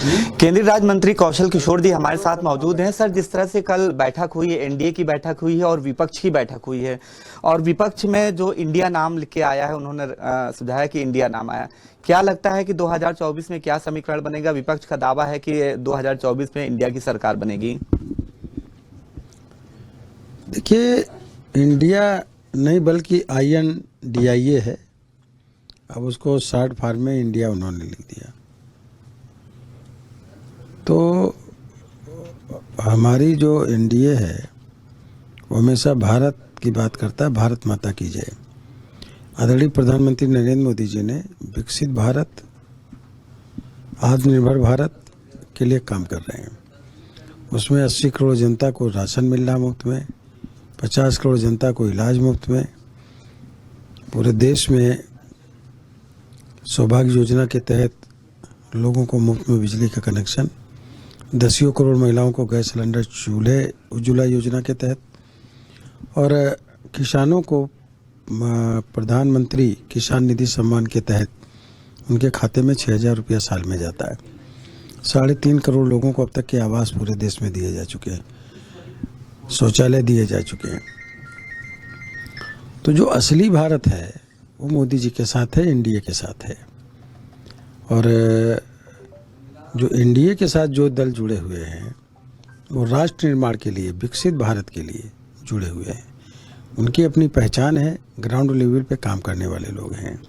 केंद्रीय राज्य मंत्री कौशल किशोर जी हमारे साथ मौजूद हैं। सर, जिस तरह से कल बैठक हुई है, एनडीए की बैठक हुई है और विपक्ष की बैठक हुई है, और विपक्ष में जो इंडिया नाम लिख के आया है, उन्होंने सुझाया कि इंडिया नाम आया। क्या लगता है कि 2024 में क्या समीकरण बनेगा? विपक्ष का दावा है कि 2024 में इंडिया की सरकार बनेगी। देखिए, इंडिया नहीं बल्कि INDIA है। अब उसको शॉर्ट फॉर्म में इंडिया उन्होंने लिख दिया। तो हमारी जो एनडीए है वो हमेशा भारत की बात करता है। भारत माता की जय। आदरणीय प्रधानमंत्री नरेंद्र मोदी जी ने विकसित भारत, आत्मनिर्भर भारत के लिए काम कर रहे हैं। उसमें 80 करोड़ जनता को राशन मिल रहा मुफ्त में, 50 करोड़ जनता को इलाज मुफ्त में, पूरे देश में सौभाग्य योजना के तहत लोगों को मुफ्त में बिजली का कनेक्शन, 10 करोड़ महिलाओं को गैस सिलेंडर चूल्हे उज्ज्वला योजना के तहत, और किसानों को प्रधानमंत्री किसान निधि सम्मान के तहत उनके खाते में 6,000 रुपया साल में जाता है। 3.5 करोड़ लोगों को अब तक के आवास पूरे देश में दिए जा चुके हैं, शौचालय दिए जा चुके हैं। तो जो असली भारत है वो मोदी जी के साथ है, एनडीए के साथ है। और जो एनडीए के साथ जो दल जुड़े हुए हैं वो राष्ट्र निर्माण के लिए, विकसित भारत के लिए जुड़े हुए हैं। उनकी अपनी पहचान है, ग्राउंड लेवल पे काम करने वाले लोग हैं।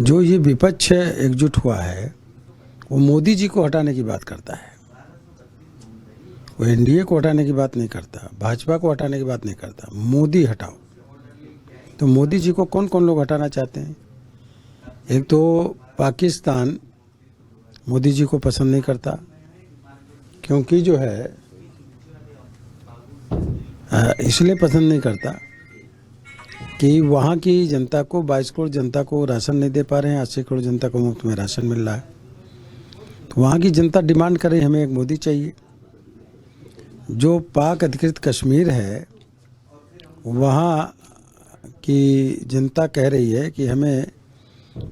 जो ये विपक्ष एकजुट हुआ है वो मोदी जी को हटाने की बात करता है, वो एनडीए को हटाने की बात नहीं करता, भाजपा को हटाने की बात नहीं करता। मोदी हटाओ। तो मोदी जी को कौन कौन लोग हटाना चाहते हैं? एक तो पाकिस्तान मोदी जी को पसंद नहीं करता, क्योंकि जो है इसलिए पसंद नहीं करता कि वहाँ की जनता को, 22 करोड़ जनता को राशन नहीं दे पा रहे हैं, 80 करोड़ जनता को मुफ्त में राशन मिल रहा है। तो वहाँ की जनता डिमांड कर रही है हमें एक मोदी चाहिए। जो पाक अधिकृत कश्मीर है वहाँ की जनता कह रही है कि हमें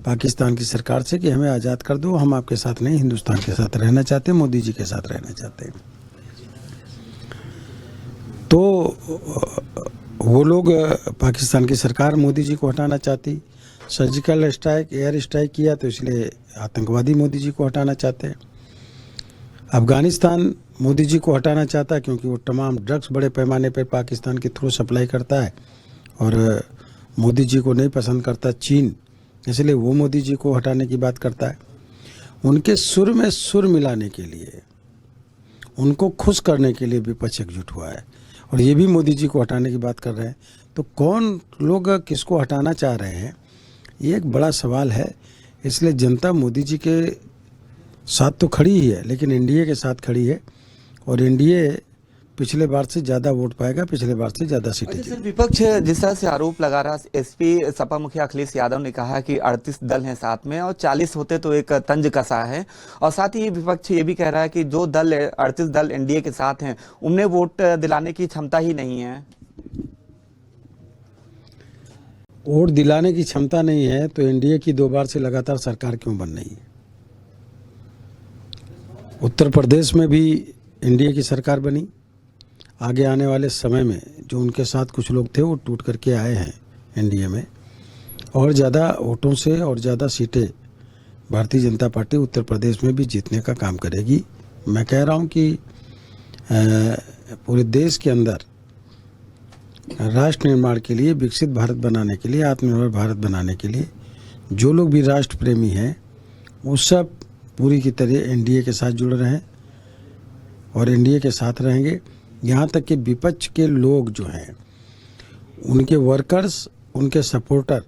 पाकिस्तान की सरकार से कि हमें आज़ाद कर दो, हम आपके साथ नहीं, हिंदुस्तान के साथ रहना चाहते हैं, मोदी जी के साथ रहना चाहते हैं। तो वो लोग, पाकिस्तान की सरकार मोदी जी को हटाना चाहती। सर्जिकल स्ट्राइक, एयर स्ट्राइक किया तो इसलिए आतंकवादी मोदी जी को हटाना चाहते हैं। अफगानिस्तान मोदी जी को हटाना चाहता है क्योंकि वो तमाम ड्रग्स बड़े पैमाने पर पाकिस्तान के थ्रू सप्लाई करता है और मोदी जी को नहीं पसंद करता चीन, इसलिए वो मोदी जी को हटाने की बात करता है। उनके सुर में सुर मिलाने के लिए, उनको खुश करने के लिए विपक्ष एकजुट हुआ है और ये भी मोदी जी को हटाने की बात कर रहे हैं। तो कौन लोग किसको हटाना चाह रहे हैं, ये एक बड़ा सवाल है। इसलिए जनता मोदी जी के साथ तो खड़ी ही है, लेकिन एनडीए के साथ खड़ी है और एनडीए पिछले बार से ज्यादा वोट पाएगा, पिछले बार से ज्यादा सीटें। सर, विपक्ष जिस तरह से आरोप लगा रहा, एसपी सपा मुखिया अखिलेश यादव ने कहा कि 38 दल हैं साथ में और 40 होते तो एक तंज कसा है, और साथ ही विपक्ष ये भी कह रहा है कि जो दल 38 दल एनडीए के साथ हैं उनमें वोट दिलाने की क्षमता ही नहीं है। वोट दिलाने की क्षमता नहीं है तो एनडीए की 2 बार से लगातार सरकार क्यों बन रही है? उत्तर प्रदेश में भी एनडीए की सरकार बनी। आगे आने वाले समय में जो उनके साथ कुछ लोग थे वो टूट करके आए हैं एनडीए में, और ज़्यादा वोटों से और ज़्यादा सीटें भारतीय जनता पार्टी उत्तर प्रदेश में भी जीतने का काम करेगी। मैं कह रहा हूँ कि पूरे देश के अंदर राष्ट्र निर्माण के लिए, विकसित भारत बनाने के लिए, आत्मनिर्भर भारत बनाने के लिए जो लोग भी राष्ट्र प्रेमी हैं वो सब पूरी की तरह एनडीए के साथ जुड़ रहे हैं और एनडीए के साथ रहेंगे। यहाँ तक कि विपक्ष के लोग जो हैं, उनके वर्कर्स, उनके सपोर्टर,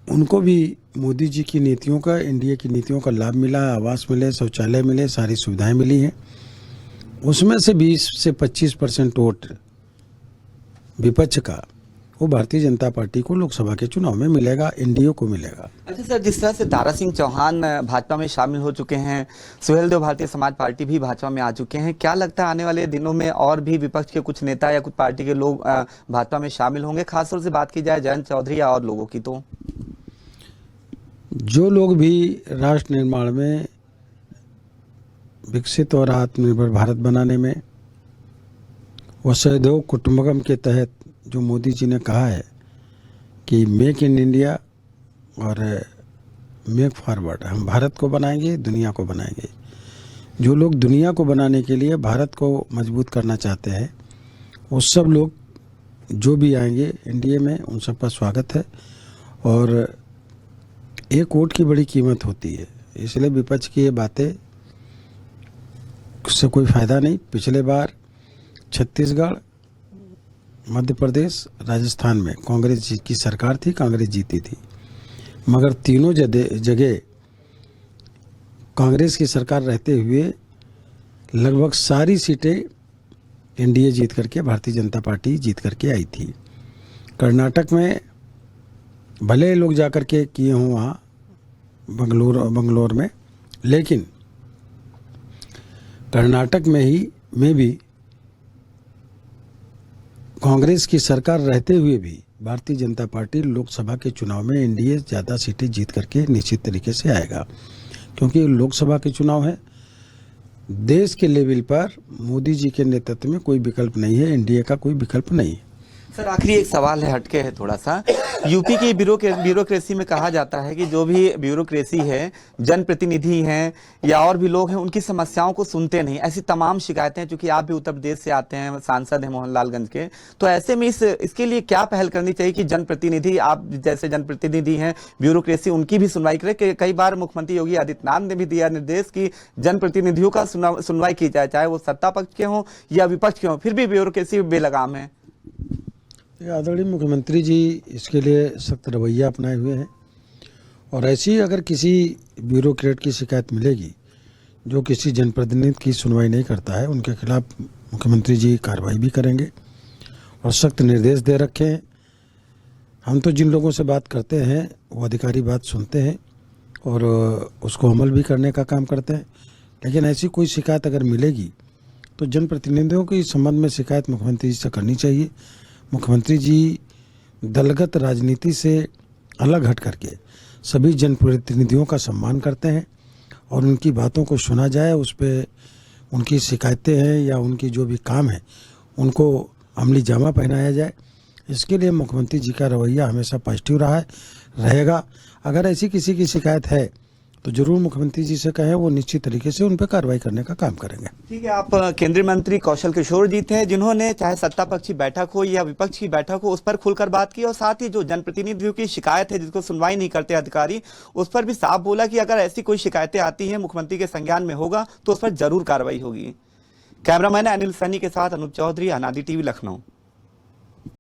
उनको भी मोदी जी की नीतियों का, एनडीए की नीतियों का लाभ मिला, आवास मिले, शौचालय मिले, सारी सुविधाएं मिली हैं। उसमें से 20 से 25% वोट विपक्ष का वो भारतीय जनता पार्टी को लोकसभा के चुनाव में मिलेगा, एनडीए को मिलेगा। अच्छा सर, जिस तरह से दारा सिंह चौहान भाजपा में शामिल हो चुके हैं, सुहेलदेव भारतीय समाज पार्टी भी भाजपा में आ चुके हैं, क्या लगता है आने वाले दिनों में और भी विपक्ष के कुछ नेता या कुछ पार्टी के लोग भाजपा में शामिल होंगे? खासतौर से बात की जाए जयंत चौधरी या और लोगों की, तो जो लोग भी राष्ट्र निर्माण में विकसित और आत्मनिर्भर भारत बनाने में वसुधैव कुटुंबकम के तहत जो मोदी जी ने कहा है कि मेक इन इंडिया और मेक फॉरवर्ड, हम भारत को बनाएंगे, दुनिया को बनाएंगे। जो लोग दुनिया को बनाने के लिए भारत को मजबूत करना चाहते हैं, वो सब लोग जो भी आएंगे इंडिया में, उन सब का स्वागत है। और एक वोट की बड़ी कीमत होती है, इसलिए विपक्ष की ये बातें से कोई फ़ायदा नहीं। पिछले बार छत्तीसगढ़, मध्य प्रदेश, राजस्थान में कांग्रेस की सरकार थी, कांग्रेस जीती थी, मगर तीनों जगह कांग्रेस की सरकार रहते हुए लगभग सारी सीटें एनडीए जीत करके, भारतीय जनता पार्टी जीत करके आई थी। कर्नाटक में भले लोग जाकर के किए हों वहाँ बंगलोर में, लेकिन कर्नाटक में भी कांग्रेस की सरकार रहते हुए भी भारतीय जनता पार्टी लोकसभा के चुनाव में एनडीए ज़्यादा सीटें जीत करके निश्चित तरीके से आएगा, क्योंकि लोकसभा के चुनाव है। देश के लेवल पर मोदी जी के नेतृत्व में कोई विकल्प नहीं है, एनडीए का कोई विकल्प नहीं है। सर आखिरी एक सवाल है, हटके है थोड़ा सा। यूपी की ब्यूरोक्रेसी में कहा जाता है कि जो भी ब्यूरोक्रेसी है, जनप्रतिनिधि हैं या और भी लोग हैं, उनकी समस्याओं को सुनते नहीं। ऐसी तमाम शिकायतें हैं, चूंकि आप भी उत्तर प्रदेश से आते हैं, सांसद हैं मोहनलालगंज के, तो ऐसे में इसके लिए क्या पहल करनी चाहिए कि जनप्रतिनिधि, आप जैसे जनप्रतिनिधि हैं, ब्यूरोक्रेसी उनकी भी सुनवाई करे। कई बार मुख्यमंत्री योगी आदित्यनाथ ने भी दिया निर्देश कि जनप्रतिनिधियों का सुनवाई की जाए, चाहे वो सत्ता पक्ष के हों या विपक्ष के हों, फिर भी ब्यूरोक्रेसी बेलगाम है। आदरणीय मुख्यमंत्री जी इसके लिए सख्त रवैया अपनाए हुए हैं, और ऐसी अगर किसी ब्यूरोक्रेट की शिकायत मिलेगी जो किसी जनप्रतिनिधि की सुनवाई नहीं करता है, उनके खिलाफ मुख्यमंत्री जी कार्रवाई भी करेंगे और सख्त निर्देश दे रखे हैं। हम तो जिन लोगों से बात करते हैं वो अधिकारी बात सुनते हैं और उसको अमल भी करने का काम करते हैं, लेकिन ऐसी कोई शिकायत अगर मिलेगी तो जनप्रतिनिधियों के इस संबंध में शिकायत मुख्यमंत्री जी से करनी चाहिए। मुख्यमंत्री जी दलगत राजनीति से अलग हट करके सभी जनप्रतिनिधियों का सम्मान करते हैं और उनकी बातों को सुना जाए, उस पर उनकी शिकायतें हैं या उनकी जो भी काम है उनको अमली जामा पहनाया जाए। इसके लिए मुख्यमंत्री जी का रवैया हमेशा पॉजिटिव रहा है, रहेगा। अगर ऐसी किसी की शिकायत है तो जरूर मुख्यमंत्री जी से कहें, वो निश्चित तरीके से उन पर कार्रवाई करने का काम करेंगे। ठीक है, आप केंद्रीय मंत्री कौशल किशोर जी थे, जिन्होंने चाहे सत्ता पक्ष की बैठक हो या विपक्ष की बैठक हो, उस पर खुलकर बात की, और साथ ही जो जनप्रतिनिधियों की शिकायत है जिसको सुनवाई नहीं करते अधिकारी, उस पर भी साफ बोला कि अगर ऐसी कोई शिकायतें आती हैं, मुख्यमंत्री के संज्ञान में होगा तो उस पर जरूर कार्रवाई होगी। कैमरामैन अनिल सैनी के साथ अनूप चौधरी, अनादि टीवी, लखनऊ।